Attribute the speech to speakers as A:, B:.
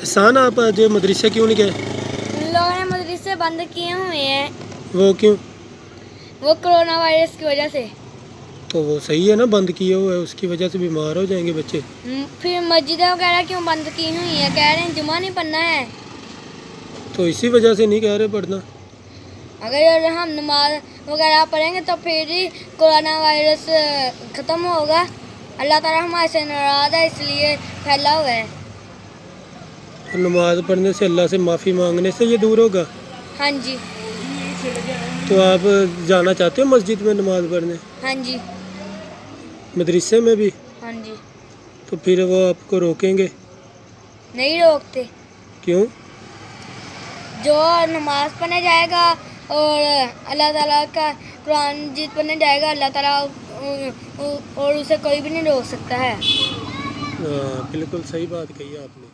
A: एहसान आप आज मदरसे क्यों नहीं गए?
B: लोगों ने मदरसे बंद किए हुए हैं।
A: वो क्यों?
B: वो कोरोना वायरस की वजह से।
A: तो वो सही है ना, बंद किए हुए, उसकी वजह से बीमार हो जाएंगे बच्चे।
B: फिर मस्जिदें वगैरह क्यों बंद की हुई हैं? कह रहे हैं जुमा नहीं पढ़ना है।
A: तो इसी वजह से नहीं कह रहे पढ़ना।
B: अगर हम नमाज वगैरह पढ़ेंगे तो फिर ही कोरोना वायरस ख़त्म होगा। अल्लाह ताला हमारे से नाराज़ है, इसलिए फैला हुआ है।
A: तो नमाज पढ़ने से, अल्लाह से माफ़ी मांगने से ये दूर होगा?
B: हाँ जी।
A: तो आप जाना चाहते हो मस्जिद में नमाज पढ़ने?
B: हाँ जी।
A: मदरसे में भी?
B: हाँ जी।
A: तो फिर वो आपको रोकेंगे?
B: नहीं रोकते।
A: क्यों?
B: जो नमाज पढ़ने जाएगा और अल्लाह ताला का कुरान मजीद पढ़ने जाएगा, अल्लाह ताला और उसे कोई भी नहीं रोक सकता है।
A: हाँ, बिल्कुल सही बात कही आपने।